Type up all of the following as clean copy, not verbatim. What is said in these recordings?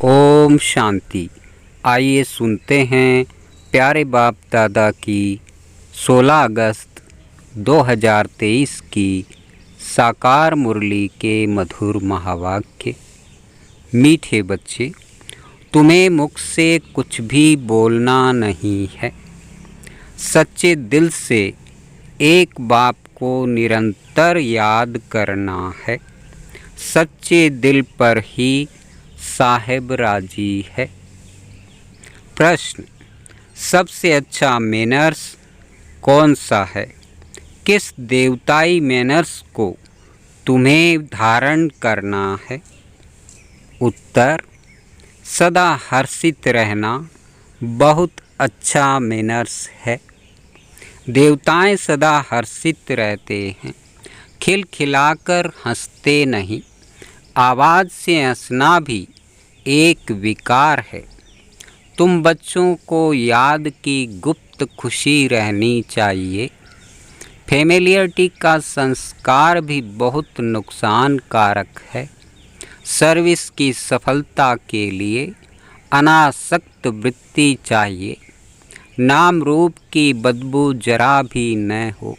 ओम शांति। आइए सुनते हैं प्यारे बाप दादा की 16 अगस्त 2023 की साकार मुरली के मधुर महावाक्य। मीठे बच्चे, तुम्हें मुख से कुछ भी बोलना नहीं है। सच्चे दिल से एक बाप को निरंतर याद करना है। सच्चे दिल पर ही साहेब राजी है। प्रश्न: सबसे अच्छा मैनर्स कौन सा है? किस देवताई मैनर्स को तुम्हें धारण करना है? उत्तर: सदा हर्षित रहना बहुत अच्छा मैनर्स है। देवताएं सदा हर्षित रहते हैं, खिलखिलाकर हंसते नहीं। आवाज़ से हंसना भी एक विकार है। तुम बच्चों को याद की गुप्त खुशी रहनी चाहिए। फैमिलियरिटी का संस्कार भी बहुत नुकसानकारक है। सर्विस की सफलता के लिए अनासक्त वृत्ति चाहिए। नाम रूप की बदबू जरा भी न हो।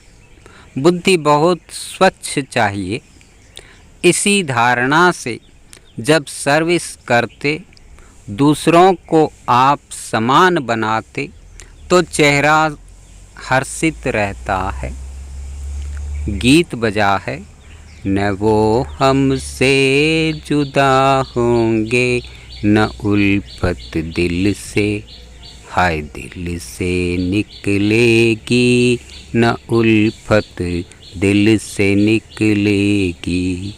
बुद्धि बहुत स्वच्छ चाहिए। इसी धारणा से जब सर्विस करते, दूसरों को आप समान बनाते, तो चेहरा हर्षित रहता है। गीत बजा है, न वो हमसे जुदा होंगे, न उल्फत दिल से, हाय दिल से निकलेगी, न उल्फत दिल से निकलेगी।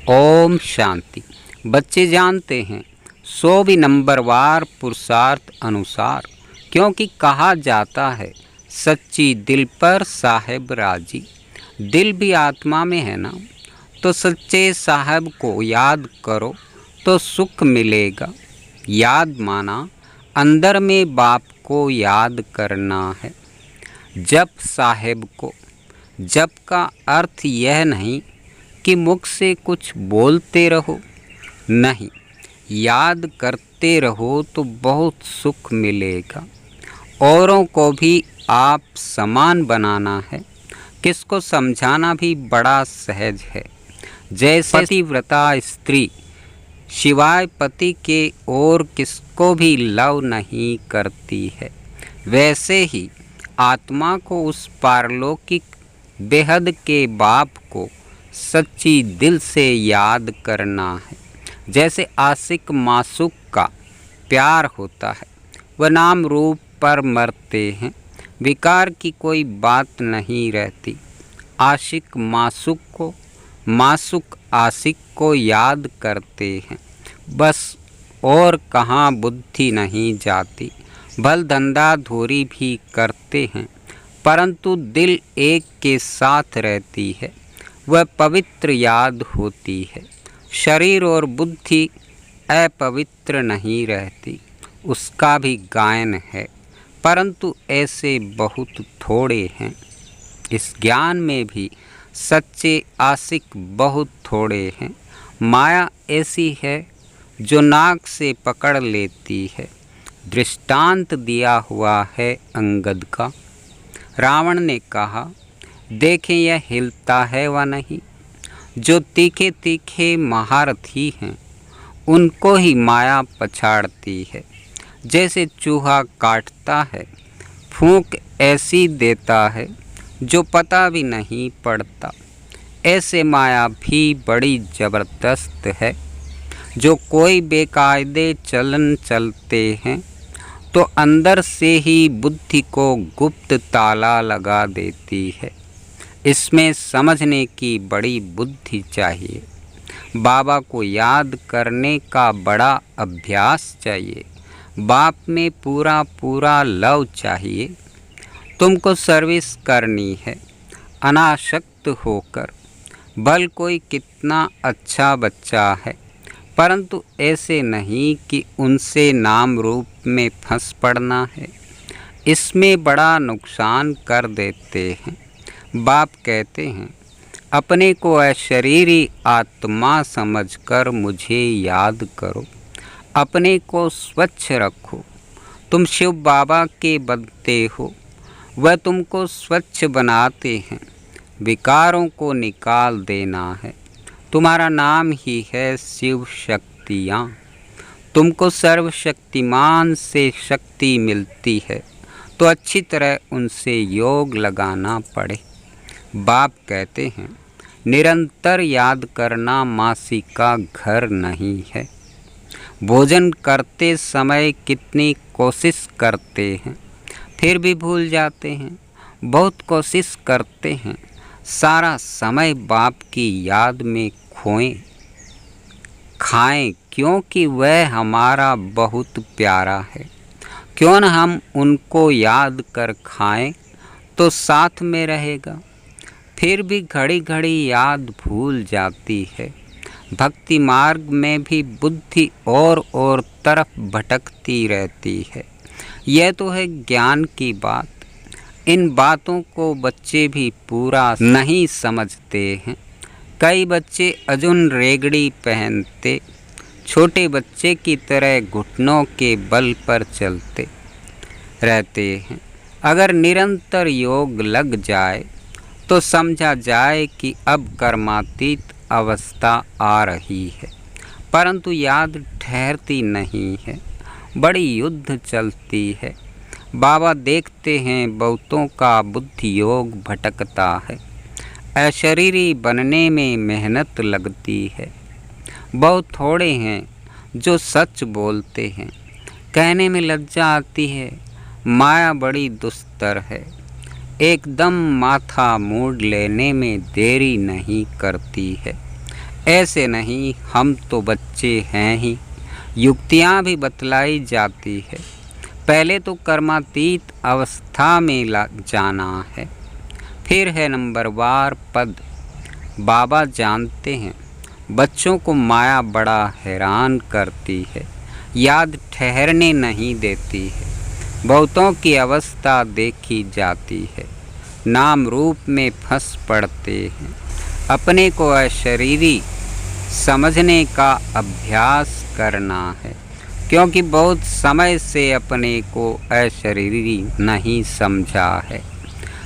ओम शांति। बच्चे जानते हैं 100 नंबरवार पुरुषार्थ अनुसार, क्योंकि कहा जाता है सच्ची दिल पर साहेब राजी। दिल भी आत्मा में है ना, तो सच्चे साहब को याद करो तो सुख मिलेगा। याद माना अंदर में बाप को याद करना है। जप साहेब को। जप का अर्थ यह नहीं कि मुख से कुछ बोलते रहो, नहीं, याद करते रहो तो बहुत सुख मिलेगा। औरों को भी आप समान बनाना है। किसको समझाना भी बड़ा सहज है। जैसे पतिव्रता स्त्री शिवाय पति के और किसको भी लव नहीं करती है, वैसे ही आत्मा को उस पारलौकिक बेहद के बाप को सच्ची दिल से याद करना है। जैसे आशिक मासूक का प्यार होता है, वह नाम रूप पर मरते हैं, विकार की कोई बात नहीं रहती। आशिक मासूक को, मासूक आशिक को याद करते हैं, बस और कहाँ बुद्धि नहीं जाती। भल धंधा धोरी भी करते हैं, परंतु दिल एक के साथ रहती है, वह पवित्र याद होती है। शरीर और बुद्धि अपवित्र नहीं रहती, उसका भी गायन है, परंतु ऐसे बहुत थोड़े हैं। इस ज्ञान में भी सच्चे आशिक बहुत थोड़े हैं। माया ऐसी है जो नाक से पकड़ लेती है। दृष्टांत दिया हुआ है अंगद का। रावण ने कहा, देखें यह हिलता है व नहीं। जो तीखे तीखे महारथी हैं, उनको ही माया पछाड़ती है। जैसे चूहा काटता है, फूंक ऐसी देता है जो पता भी नहीं पड़ता, ऐसे माया भी बड़ी ज़बरदस्त है। जो कोई बेकायदे चलन चलते हैं, तो अंदर से ही बुद्धि को गुप्त ताला लगा देती है। इसमें समझने की बड़ी बुद्धि चाहिए। बाबा को याद करने का बड़ा अभ्यास चाहिए। बाप में पूरा पूरा लव चाहिए। तुमको सर्विस करनी है अनासक्त होकर। भल कोई कितना अच्छा बच्चा है, परंतु ऐसे नहीं कि उनसे नाम रूप में फंस पड़ना है। इसमें बड़ा नुकसान कर देते हैं। बाप कहते हैं, अपने को अशरीरी आत्मा समझकर मुझे याद करो। अपने को स्वच्छ रखो। तुम शिव बाबा के बंदे हो, वह तुमको स्वच्छ बनाते हैं। विकारों को निकाल देना है, तुम्हारा नाम ही है शिव शक्तियाँ। तुमको सर्वशक्तिमान से शक्ति मिलती है, तो अच्छी तरह उनसे योग लगाना पड़े। बाप कहते हैं, निरंतर याद करना मासी का घर नहीं है। भोजन करते समय कितनी कोशिश करते हैं, फिर भी भूल जाते हैं। बहुत कोशिश करते हैं, सारा समय बाप की याद में खोएं खाएं, क्योंकि वह हमारा बहुत प्यारा है। क्यों न हम उनको याद कर खाएं, तो साथ में रहेगा। फिर भी घड़ी घड़ी याद भूल जाती है। भक्ति मार्ग में भी बुद्धि और तरफ भटकती रहती है। यह तो है ज्ञान की बात। इन बातों को बच्चे भी पूरा नहीं समझते हैं। कई बच्चे अजुन रेगड़ी पहनते, छोटे बच्चे की तरह घुटनों के बल पर चलते रहते हैं। अगर निरंतर योग लग जाए तो समझा जाए कि अब कर्मातीत अवस्था आ रही है, परंतु याद ठहरती नहीं है, बड़ी युद्ध चलती है। बाबा देखते हैं बहुतों का बुद्धि योग भटकता है। अशरीरी बनने में मेहनत लगती है। बहुत थोड़े हैं जो सच बोलते हैं। कहने में लज्जा आती है, माया बड़ी दुस्तर है। एकदम माथा मोड़ लेने में देरी नहीं करती है। ऐसे नहीं, हम तो बच्चे हैं ही। युक्तियाँ भी बतलाई जाती है। पहले तो कर्मातीत अवस्था में जाना है, फिर है नंबरवार पद। बाबा जानते हैं बच्चों को माया बड़ा हैरान करती है, याद ठहरने नहीं देती है। बहुतों की अवस्था देखी जाती है, नाम रूप में फंस पड़ते हैं। अपने को अशरीरी समझने का अभ्यास करना है, क्योंकि बहुत समय से अपने को अशरीरी नहीं समझा है।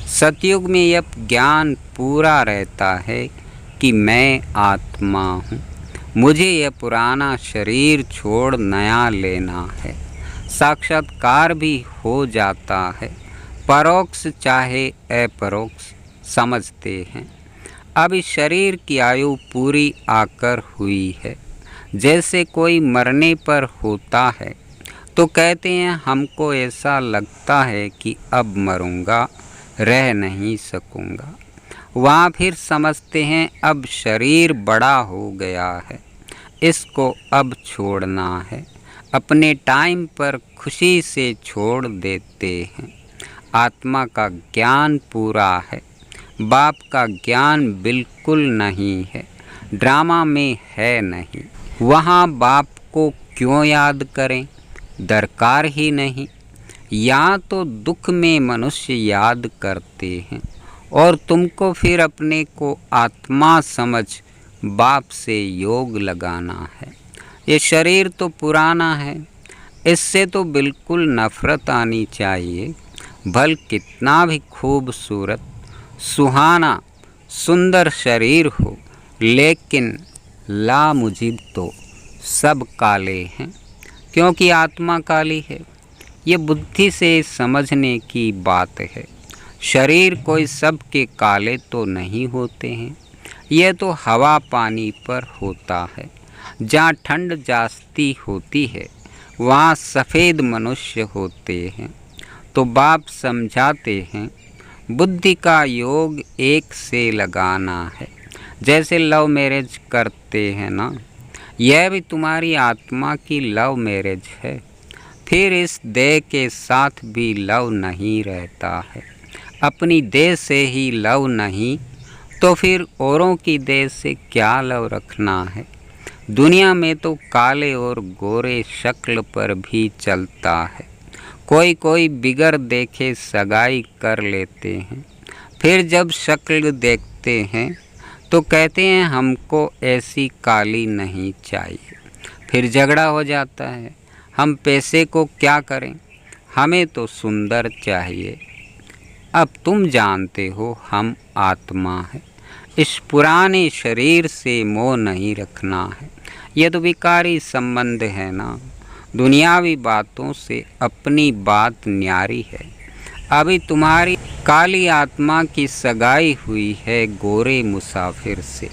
सतयुग में यह ज्ञान पूरा रहता है कि मैं आत्मा हूँ, मुझे यह पुराना शरीर छोड़ नया लेना है। साक्षात्कार भी हो जाता है, परोक्ष चाहे अपरोक्ष समझते हैं। अब इस शरीर की आयु पूरी आकर हुई है। जैसे कोई मरने पर होता है तो कहते हैं हमको ऐसा लगता है कि अब मरूंगा, रह नहीं सकूंगा। वहाँ फिर समझते हैं अब शरीर बड़ा हो गया है, इसको अब छोड़ना है। अपने टाइम पर खुशी से छोड़ देते हैं। आत्मा का ज्ञान पूरा है, बाप का ज्ञान बिल्कुल नहीं है, ड्रामा में है नहीं। वहाँ बाप को क्यों याद करें, दरकार ही नहीं। यहाँ तो दुख में मनुष्य याद करते हैं, और तुमको फिर अपने को आत्मा समझ बाप से योग लगाना है। ये शरीर तो पुराना है, इससे तो बिल्कुल नफरत आनी चाहिए। भल कितना भी खूबसूरत, सुहाना, सुंदर शरीर हो, लेकिन लामुजिब तो सब काले हैं, क्योंकि आत्मा काली है। ये बुद्धि से समझने की बात है। शरीर कोई सबके काले तो नहीं होते हैं, यह तो हवा पानी पर होता है। जहाँ ठंड जास्ती होती है वहाँ सफ़ेद मनुष्य होते हैं। तो बाप समझाते हैं बुद्धि का योग एक से लगाना है। जैसे लव मैरिज करते हैं ना, यह भी तुम्हारी आत्मा की लव मैरिज है। फिर इस देह के साथ भी लव नहीं रहता है। अपनी देह से ही लव नहीं तो फिर औरों की देह से क्या लव रखना है। दुनिया में तो काले और गोरे शक्ल पर भी चलता है। कोई कोई बिगर देखे सगाई कर लेते हैं, फिर जब शक्ल देखते हैं तो कहते हैं हमको ऐसी काली नहीं चाहिए। फिर झगड़ा हो जाता है। हम पैसे को क्या करें, हमें तो सुंदर चाहिए। अब तुम जानते हो हम आत्मा है, इस पुराने शरीर से मोह नहीं रखना है। ये तो विकारी संबंध है ना, दुनियावी बातों से अपनी बात न्यारी है। अभी तुम्हारी काली आत्मा की सगाई हुई है गोरे मुसाफिर से।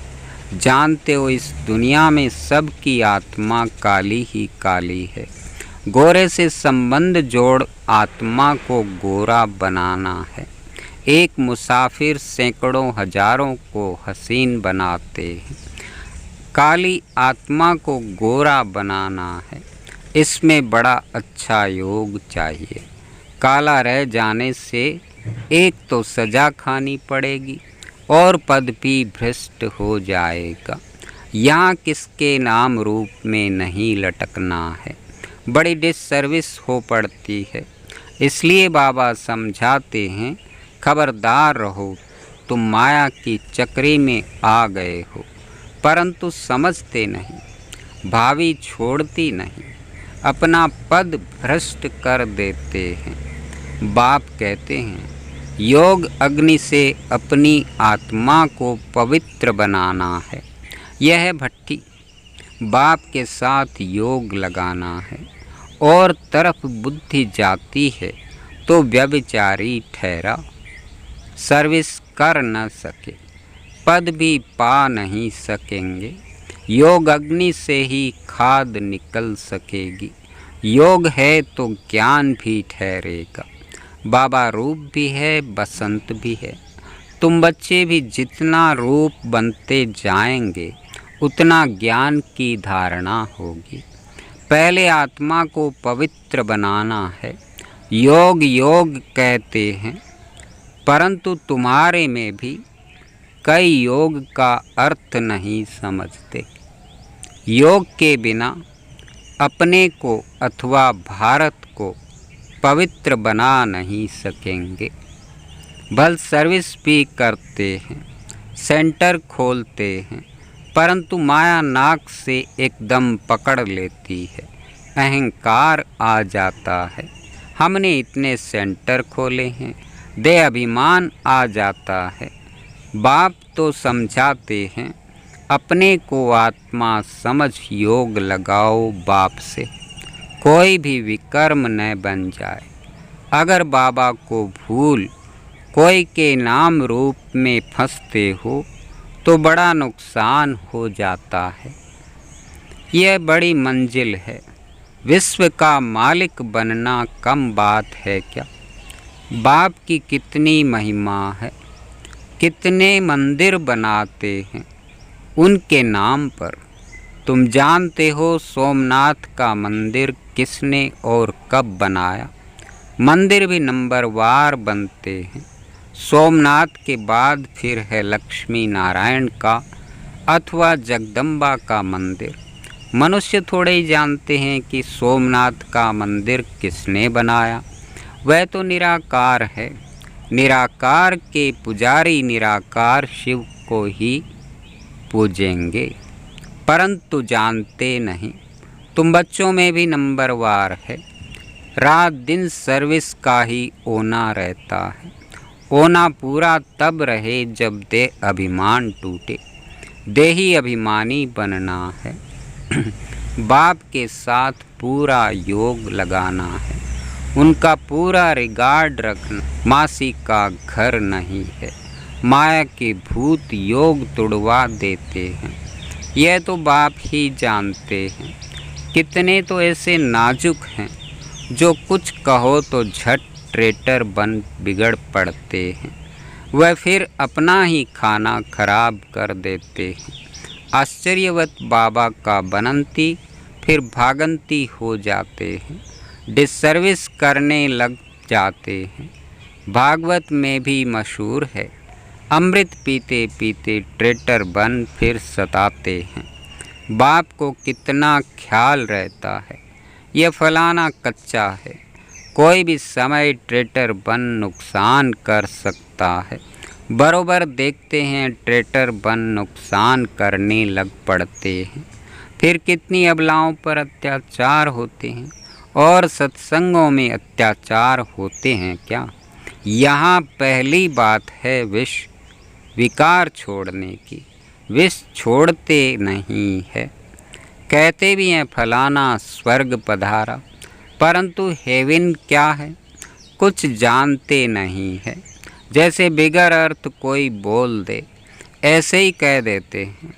जानते हो इस दुनिया में सबकी आत्मा काली ही काली है। गोरे से संबंध जोड़ आत्मा को गोरा बनाना है। एक मुसाफिर सैकड़ों हजारों को हसीन बनाते हैं। काली आत्मा को गोरा बनाना है, इसमें बड़ा अच्छा योग चाहिए। काला रह जाने से एक तो सजा खानी पड़ेगी और पद भी भ्रष्ट हो जाएगा। यहाँ किसके नाम रूप में नहीं लटकना है, बड़ी डिससर्विस हो पड़ती है। इसलिए बाबा समझाते हैं, खबरदार रहो, तुम माया की चक्री में आ गए हो, परंतु समझते नहीं, भावी छोड़ती नहीं, अपना पद भ्रष्ट कर देते हैं। बाप कहते हैं, योग अग्नि से अपनी आत्मा को पवित्र बनाना है। यह है भट्ठी, बाप के साथ योग लगाना है। और तरफ बुद्धि जाती है तो व्यभिचारी ठहरा, सर्विस कर न सके, पद भी पा नहीं सकेंगे। योग अग्नि से ही खाद निकल सकेगी। योग है तो ज्ञान भी ठहरेगा। बाबा रूप भी है, बसंत भी है। तुम बच्चे भी जितना रूप बनते जाएंगे उतना ज्ञान की धारणा होगी। पहले आत्मा को पवित्र बनाना है। योग योग कहते हैं, परंतु तुम्हारे में भी कई योग का अर्थ नहीं समझते। योग के बिना अपने को अथवा भारत को पवित्र बना नहीं सकेंगे। भल सर्विस भी करते हैं, सेंटर खोलते हैं, परंतु माया नाक से एकदम पकड़ लेती है। अहंकार आ जाता है, हमने इतने सेंटर खोले हैं, दे अभिमान आ जाता है। बाप तो समझाते हैं, अपने को आत्मा समझ योग लगाओ बाप से, कोई भी विकर्म न बन जाए। अगर बाबा को भूल कोई के नाम रूप में फंसते हो तो बड़ा नुकसान हो जाता है। यह बड़ी मंजिल है, विश्व का मालिक बनना कम बात है क्या। बाप की कितनी महिमा है, कितने मंदिर बनाते हैं उनके नाम पर। तुम जानते हो सोमनाथ का मंदिर किसने और कब बनाया। मंदिर भी नंबरवार बनते हैं। सोमनाथ के बाद फिर है लक्ष्मी नारायण का अथवा जगदम्बा का मंदिर। मनुष्य थोड़े ही जानते हैं कि सोमनाथ का मंदिर किसने बनाया। वह तो निराकार है। निराकार के पुजारी निराकार शिव को ही पूजेंगे, परंतु जानते नहीं तुम बच्चों में भी नंबरवार है। रात दिन सर्विस का ही ओना रहता है। ओना पूरा तब रहे जब दे अभिमान टूटे। देही अभिमानी बनना है। बाप के साथ पूरा योग लगाना है, उनका पूरा रिगार्ड रखना। मासी का घर नहीं है, माया के भूत योग तुड़वा देते हैं। यह तो बाप ही जानते हैं। कितने तो ऐसे नाजुक हैं जो कुछ कहो तो झट ट्रेटर बन बिगड़ पड़ते हैं। वह फिर अपना ही खाना खराब कर देते हैं। आश्चर्यवत बाबा का बनंती फिर भागंती हो जाते हैं। डिससर्विस करने लग जाते हैं। भागवत में भी मशहूर है, अमृत पीते पीते ट्रेटर बन फिर सताते हैं। बाप को कितना ख्याल रहता है, यह फलाना कच्चा है, कोई भी समय ट्रेटर बन नुकसान कर सकता है। बरोबर देखते हैं ट्रेटर बन नुकसान करने लग पड़ते हैं। फिर कितनी अबलाओं पर अत्याचार होते हैं और सत्संगों में अत्याचार होते हैं क्या। यहाँ पहली बात है विष विकार छोड़ने की। विष छोड़ते नहीं है। कहते भी हैं फलाना स्वर्ग पधारा, परंतु हेवन क्या है कुछ जानते नहीं है। जैसे बिगर अर्थ कोई बोल दे ऐसे ही कह देते हैं।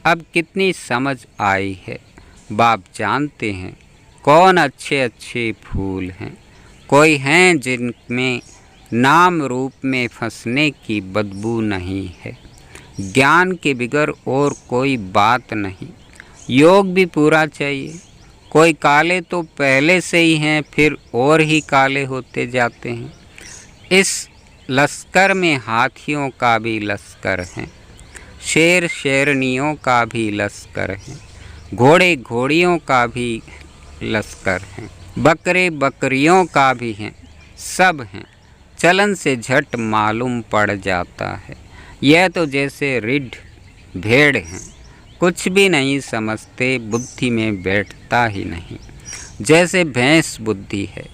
अब कितनी समझ आई है। बाप जानते हैं कौन अच्छे अच्छे फूल हैं। कोई हैं जिनमें नाम रूप में फंसने की बदबू नहीं है। ज्ञान के बिगर और कोई बात नहीं। योग भी पूरा चाहिए। कोई काले तो पहले से ही हैं, फिर और ही काले होते जाते हैं। इस लश्कर में हाथियों का भी लश्कर है, शेर शेरनियों का भी लश्कर है, घोड़े घोड़ियों का भी लश्कर है, बकरे बकरियों का भी हैं, सब हैं। चलन से झट मालूम पड़ जाता है। यह तो जैसे रीढ़ भेड़ हैं, कुछ भी नहीं समझते, बुद्धि में बैठता ही नहीं। जैसे भैंस बुद्धि है।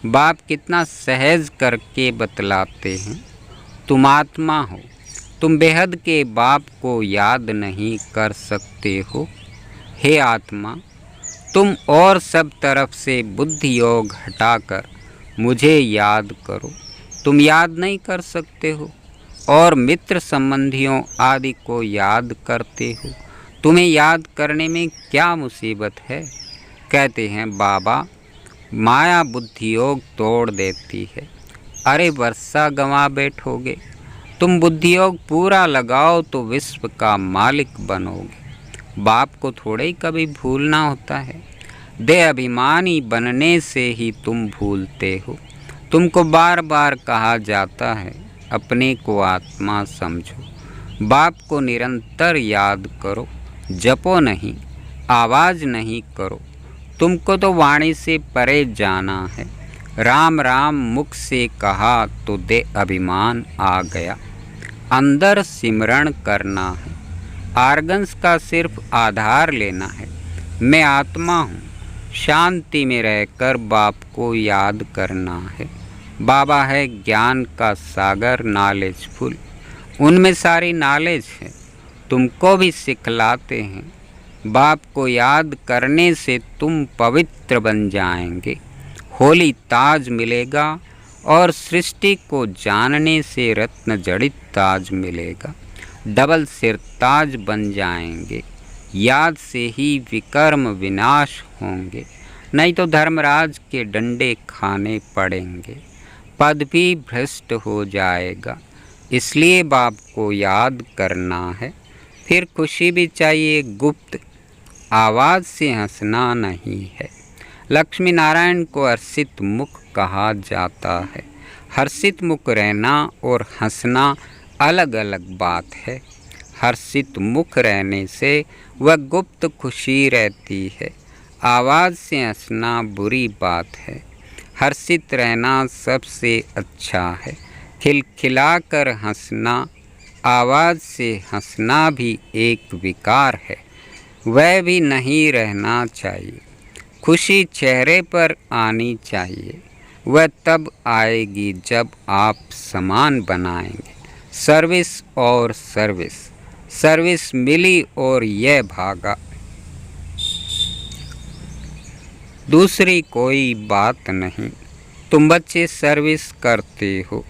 बाप कितना सहज करके बतलाते हैं। तुम आत्मा हो, तुम बेहद के बाप को याद नहीं कर सकते हो। हे आत्मा, तुम और सब तरफ से बुद्धि योग हटाकर मुझे याद करो। तुम याद नहीं कर सकते हो और मित्र संबंधियों आदि को याद करते हो। तुम्हें याद करने में क्या मुसीबत है। कहते हैं बाबा माया बुद्धि योग तोड़ देती है। अरे वर्षा गंवा बैठोगे। तुम बुद्धि योग पूरा लगाओ तो विश्व का मालिक बनोगे। बाप को थोड़े ही कभी भूलना होता है। दे अभिमानी बनने से ही तुम भूलते हो। तुमको बार बार कहा जाता है अपने को आत्मा समझो। बाप को निरंतर याद करो। जपो नहीं, आवाज़ नहीं करो। तुमको तो वाणी से परे जाना है। राम राम मुख से कहा तो दे अभिमान आ गया। अंदर सिमरण करना है। आर्गन्स का सिर्फ आधार लेना है। मैं आत्मा हूँ। शांति में रहकर बाप को याद करना है। बाबा है ज्ञान का सागर, नॉलेजफुल। उनमें सारी नॉलेज है। तुमको भी सिखलाते हैं। बाप को याद करने से तुम पवित्र बन जाएंगे। होली ताज मिलेगा और सृष्टि को जानने से रत्न जड़ित ताज मिलेगा। डबल सिर ताज बन जाएंगे। याद से ही विकर्म विनाश होंगे, नहीं तो धर्मराज के डंडे खाने पड़ेंगे। पद भी भ्रष्ट हो जाएगा। इसलिए बाप को याद करना है। फिर खुशी भी चाहिए। गुप्त आवाज़ से हंसना नहीं है। लक्ष्मी नारायण को हर्षित मुख कहा जाता है। हर्षित मुख रहना और हंसना अलग अलग बात है। हर्षित मुख रहने से वह गुप्त खुशी रहती है। आवाज़ से हंसना बुरी बात है। हर्षित रहना सबसे अच्छा है। खिलखिलाकर हंसना, आवाज़ से हंसना भी एक विकार है। वह भी नहीं रहना चाहिए। खुशी चेहरे पर आनी चाहिए। वह तब आएगी जब आप समान बनाएंगे। सर्विस और सर्विस, सर्विस मिली और यह भागा। दूसरी कोई बात नहीं। तुम बच्चे सर्विस करते हो,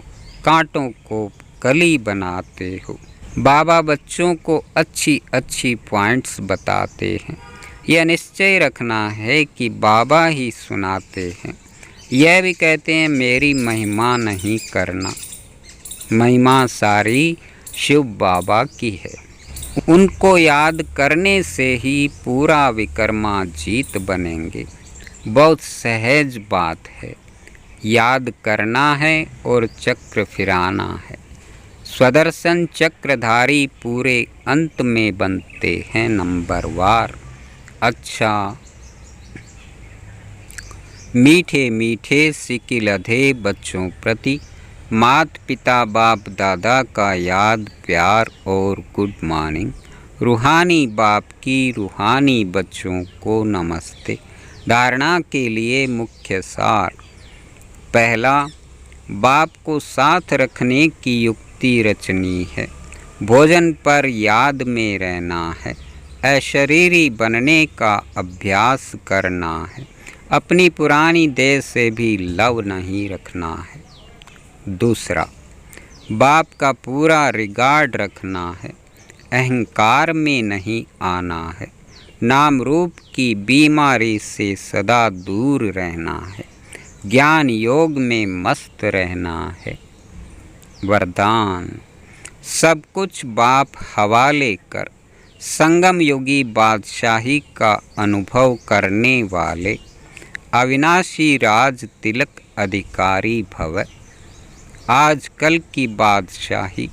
कांटों को कली बनाते हो। बाबा बच्चों को अच्छी अच्छी पॉइंट्स बताते हैं। यह निश्चय रखना है कि बाबा ही सुनाते हैं। यह भी कहते हैं मेरी महिमा नहीं करना। महिमा सारी शिव बाबा की है। उनको याद करने से ही पूरा विकर्मा जीत बनेंगे। बहुत सहज बात है। याद करना है और चक्र फिराना है। स्वदर्शन चक्रधारी पूरे अंत में बनते हैं नंबरवार। अच्छा, मीठे मीठे सिकिलधे बच्चों प्रति माता पिता बाप दादा का याद, प्यार और गुड मॉर्निंग। रूहानी बाप की रूहानी बच्चों को नमस्ते। धारणा के लिए मुख्य सार। पहला, बाप को साथ रखने की युक्ति रचनी है। भोजन पर याद में रहना है। अशरीरी बनने का अभ्यास करना है। अपनी पुरानी देह से भी लव नहीं रखना है। दूसरा, बाप का पूरा रिगार्ड रखना है। अहंकार में नहीं आना है। नाम रूप की बीमारी से सदा दूर रहना है। ज्ञान योग में मस्त रहना है। वरदान। सब कुछ बाप हवाले कर संगम योगी बादशाही का अनुभव करने वाले अविनाशी राज तिलक अधिकारी भव। आजकल की बादशाही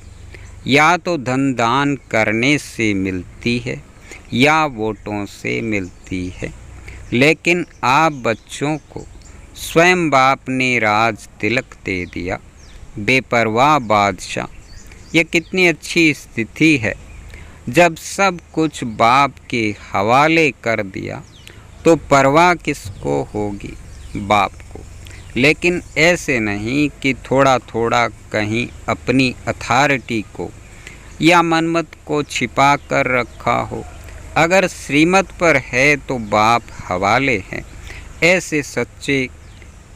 या तो धन दान करने से मिलती है या वोटों से मिलती है, लेकिन आप बच्चों को स्वयं बाप ने राज तिलक दे दिया। बेपरवाह बादशाह, यह कितनी अच्छी स्थिति है। जब सब कुछ बाप के हवाले कर दिया तो परवाह किसको होगी? बाप को। लेकिन ऐसे नहीं कि थोड़ा थोड़ा कहीं अपनी अथॉरिटी को या मनमत को छिपा कर रखा हो। अगर श्रीमत पर है तो बाप हवाले हैं। ऐसे सच्चे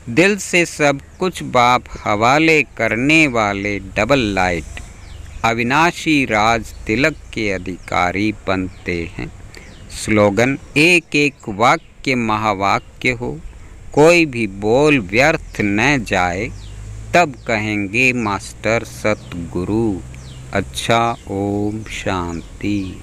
दिल से सब कुछ बाप हवाले करने वाले डबल लाइट अविनाशी राज तिलक के अधिकारी बनते हैं। स्लोगन। एक एक वाक्य महावाक्य हो, कोई भी बोल व्यर्थ न जाए, तब कहेंगे मास्टर सतगुरु। अच्छा, ओम शांति।